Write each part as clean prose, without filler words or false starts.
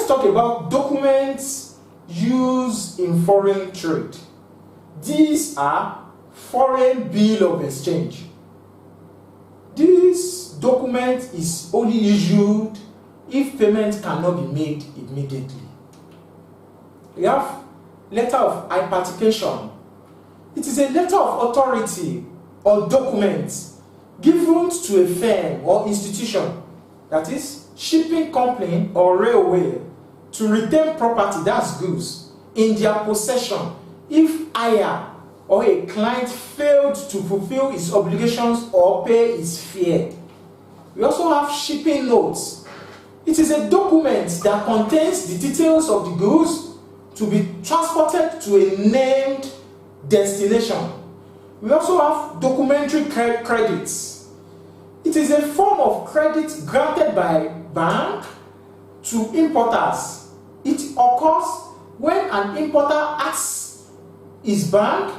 let's talk about documents used in foreign trade. These are foreign bill of exchange. This document is only issued if payment cannot be made immediately. We have letter of hypertension. It is a letter of authority or document given to a firm or institution, that is, shipping company or railway, to retain property, that's goods, in their possession if hire or a client failed to fulfill its obligations or pay its fare. We also have shipping notes. It is a document that contains the details of the goods to be transported to a named destination. We also have documentary credits. It is a form of credit granted by bank to importers. It occurs when an importer asks his bank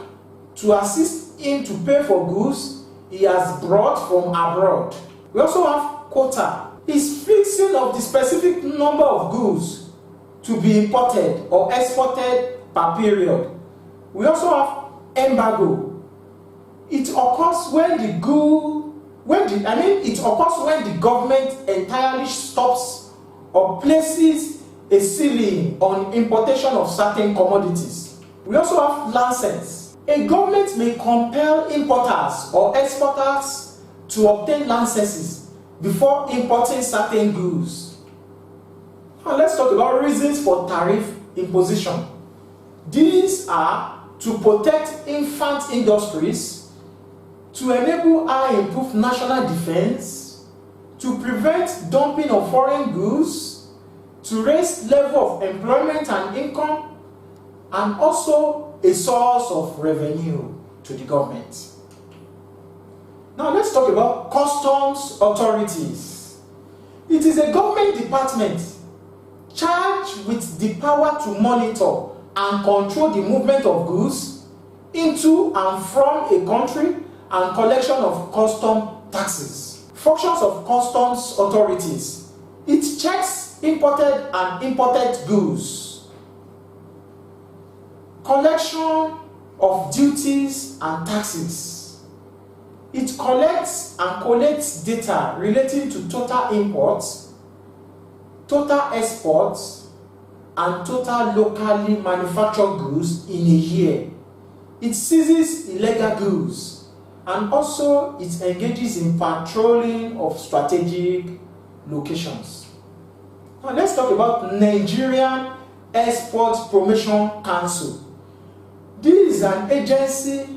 to assist him to pay for goods he has brought from abroad. We also have quota. It's fixing of the specific number of goods to be imported or exported per period. We also have embargo. It occurs when the government entirely stops or places a ceiling on importation of certain commodities. We also have license. A government may compel importers or exporters to obtain licenses before importing certain goods. Now let's talk about reasons for tariff imposition. These are to protect infant industries, to enable our improved national defense, to prevent dumping of foreign goods, to raise level of employment and income, and also a source of revenue to the government. Now let's talk about customs authorities. It is a government department charged with the power to monitor and control the movement of goods into and from a country and collection of custom taxes. Functions of customs authorities. It checks imported and imported goods, collection of duties and taxes. It collects and collates data relating to total imports, total exports, and total locally manufactured goods in a year. It seizes illegal goods, and also it engages in patrolling of strategic locations. Now let's talk about Nigerian Export Promotion Council. This is an agency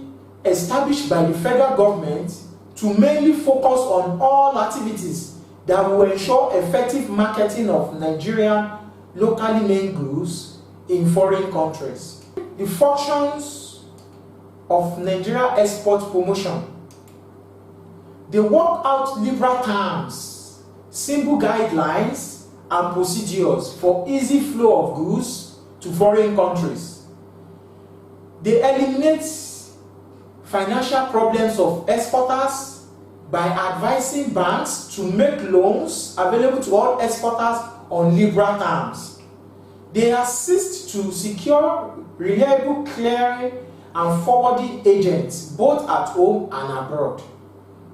established by the federal government to mainly focus on all activities that will ensure effective marketing of Nigerian locally made goods in foreign countries. The functions of Nigeria Export Promotion. They work out liberal terms, simple guidelines, and procedures for easy flow of goods to foreign countries. They eliminate financial problems of exporters by advising banks to make loans available to all exporters on liberal terms. They assist to secure reliable clearing and forwarding agents both at home and abroad.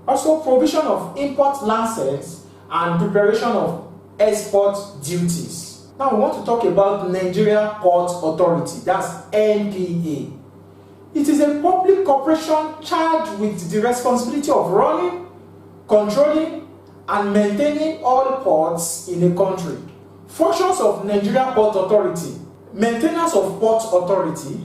Also, provision of import license and preparation of export duties. Now we want to talk about Nigeria Port Authority, that's NPA. It is a public corporation charged with the responsibility of running, controlling, and maintaining all ports in a country. Functions of Nigeria Port Authority. Maintenance of Port Authority.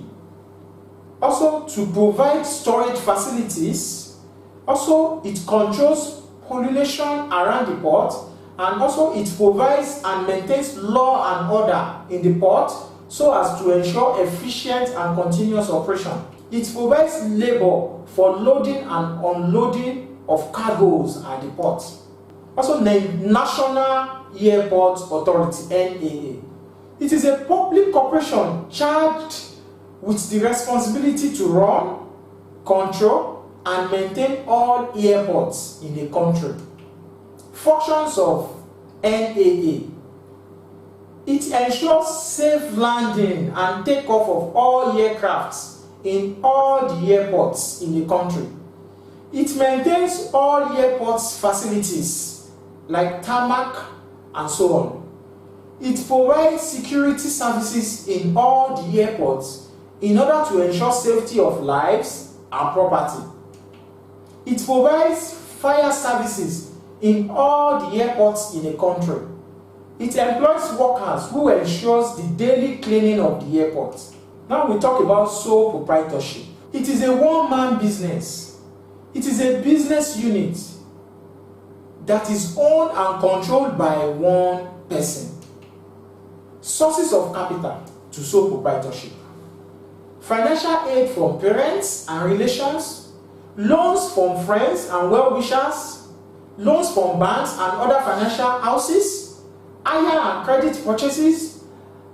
Also to provide storage facilities. Also it controls pollution around the port, and also it provides and maintains law and order in the port so as to ensure efficient and continuous operation. It provides labor for loading and unloading of cargoes at the port. Also, National Airport Authority, NAA. It is a public corporation charged with the responsibility to run, control, and maintain all airports in the country. Functions of NAA. It ensures safe landing and takeoff of all aircrafts in all the airports in the country. It maintains all airports facilities like tarmac and so on. It provides security services in all the airports in order to ensure safety of lives and property. It provides fire services in all the airports in the country. It employs workers who ensures the daily cleaning of the airport. Now we talk about sole proprietorship. It is a one-man business. It is a business unit that is owned and controlled by one person. Sources of capital to sole proprietorship: financial aid from parents and relations, loans from friends and well-wishers, loans from banks and other financial houses, hire and credit purchases,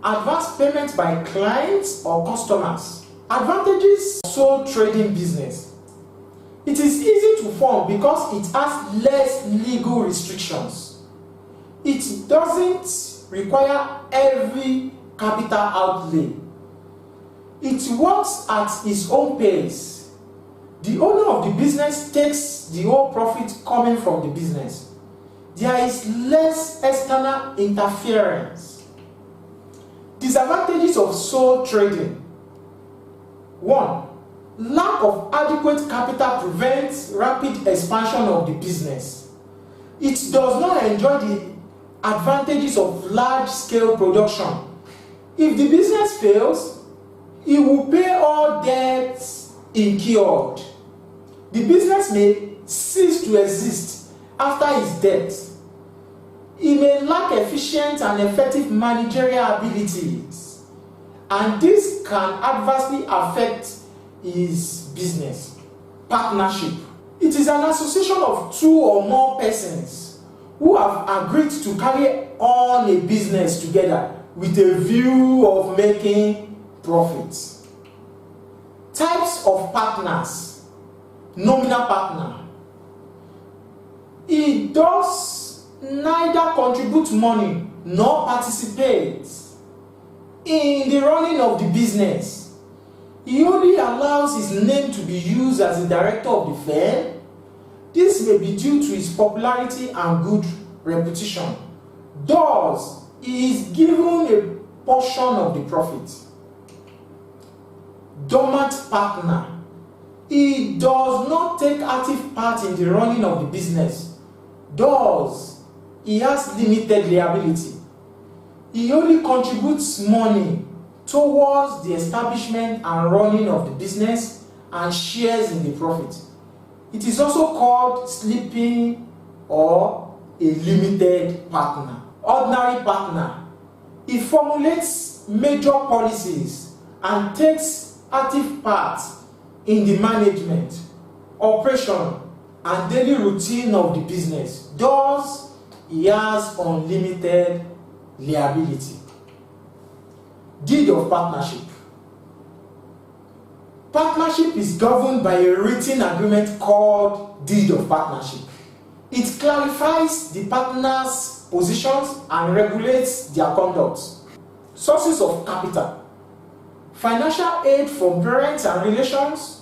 advance payment by clients or customers. Advantages of sole trading business: it is easy to form because it has less legal restrictions. It doesn't require heavy capital outlay. It works at its own pace. The owner of the business takes the whole profit coming from the business. There is less external interference. Disadvantages of sole trading: 1. Lack of adequate capital prevents rapid expansion of the business. It does not enjoy the advantages of large-scale production. If the business fails, it will pay all debts incurred. The business may cease to exist after its death. It may lack efficient and effective managerial abilities, and this can adversely affect his business. Partnership: it is an association of two or more persons who have agreed to carry on a business together with a view of making profits. Types of partners: nominal partner. He does neither contribute money nor participate in the running of the business. He only allows his name to be used as the director of the firm. This may be due to his popularity and good reputation. Thus, he is given a portion of the profit. Dormant partner. He does not take active part in the running of the business. Thus, he has limited liability. He only contributes money towards the establishment and running of the business and shares in the profit. It is also called sleeping or a limited partner. Ordinary partner. He formulates major policies and takes active part in the management, operation, and daily routine of the business. Thus, he has unlimited liability. Deed of partnership. Partnership is governed by a written agreement called Deed of Partnership. It clarifies the partners' positions and regulates their conduct. Sources of capital: financial aid from parents and relations,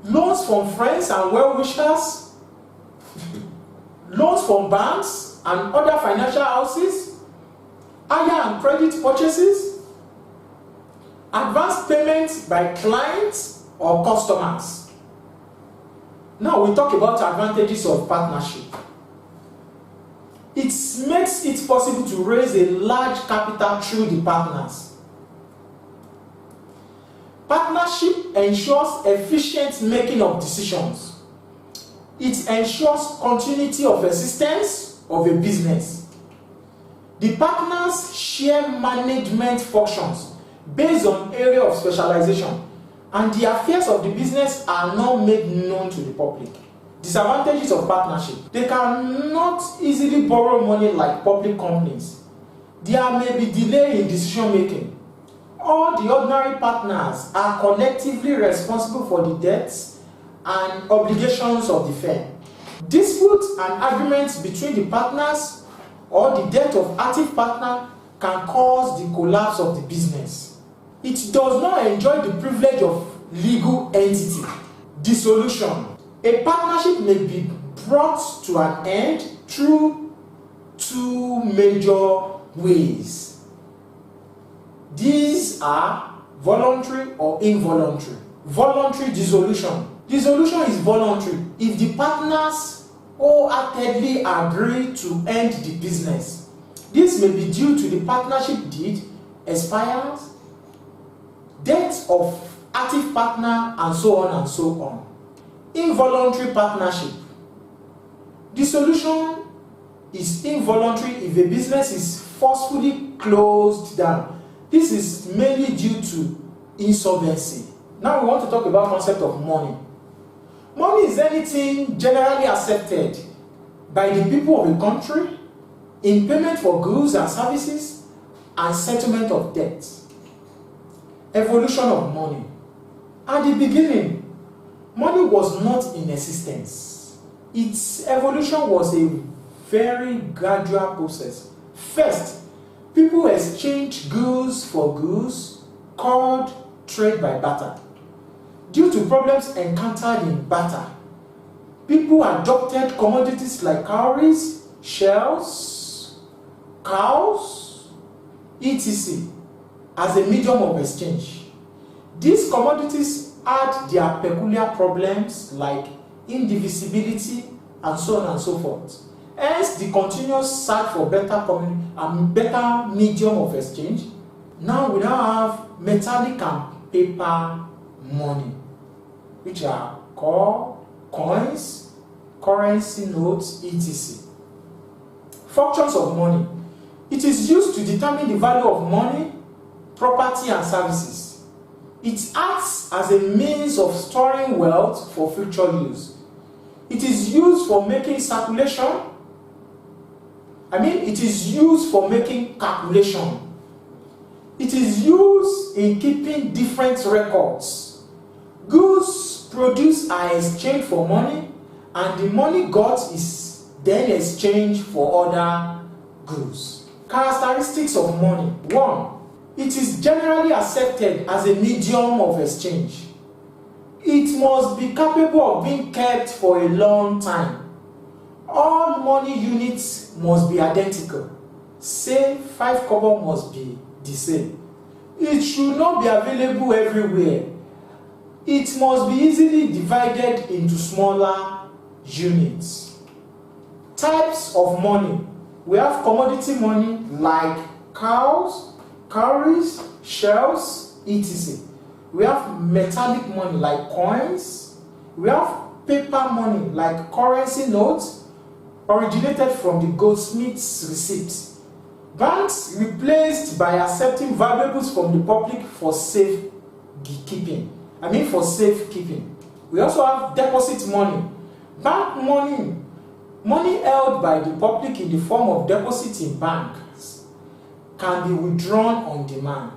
loans from friends and well-wishers, loans from banks and other financial houses, hire and credit purchases, advance payments by clients or customers. Now we talk about advantages of partnership. It makes it possible to raise a large capital through the partners. Partnership ensures efficient making of decisions. It ensures continuity of existence of a business. The partners share management functions based on area of specialization, and the affairs of the business are not made known to the public. Disadvantages of partnership: they cannot easily borrow money like public companies. There may be delay in decision making. All the ordinary partners are collectively responsible for the debts and obligations of the firm. Disputes and arguments between the partners or the debt of active partner can cause the collapse of the business. It does not enjoy the privilege of legal entity. Dissolution. A partnership may be brought to an end through two major ways. These are voluntary or involuntary. Voluntary dissolution. Dissolution is voluntary if the partners wholeheartedly agree to end the business. This may be due to the partnership deed expires, death of active partner, and so on and so on. Involuntary partnership. Dissolution is involuntary if a business is forcefully closed down. This is mainly due to insolvency. Now we want to talk about the concept of money. Money is anything generally accepted by the people of a country in payment for goods and services and settlement of debt. Evolution of money. At the beginning, money was not in existence. Its evolution was a very gradual process. First, people exchanged goods for goods, called trade by barter. Due to problems encountered in barter, people adopted commodities like cowries, shells, cows, etc. as a medium of exchange. These commodities had their peculiar problems like indivisibility and so on and so forth. Hence, the continuous search for better medium of exchange. Now we have metallic and paper money, which are called coins, currency notes, etc. Functions of money. It is used to determine the value of money, property, and services. It acts as a means of storing wealth for future use. It is used for making circulation. It is used for making calculation. It is used in keeping different records. Goods produced are exchanged for money, and the money got is then exchanged for other goods. Characteristics of money. 1. It is generally accepted as a medium of exchange. It must be capable of being kept for a long time. All money units must be identical. Say 5 kobo must be the same. It should not be available everywhere. It must be easily divided into smaller units. Types of money. We have commodity money like cows, cowries, shells, etc. We have metallic money like coins. We have paper money like currency notes originated from the goldsmith's receipt. Banks replaced by accepting valuables from the public for safekeeping. For safekeeping. We also have deposit money. Bank money. Money held by the public in the form of deposit in banks can be withdrawn on demand.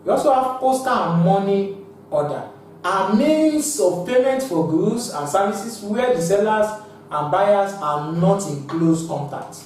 We also have postal and money order, are means of payment for goods and services where the sellers and buyers are not in close contact.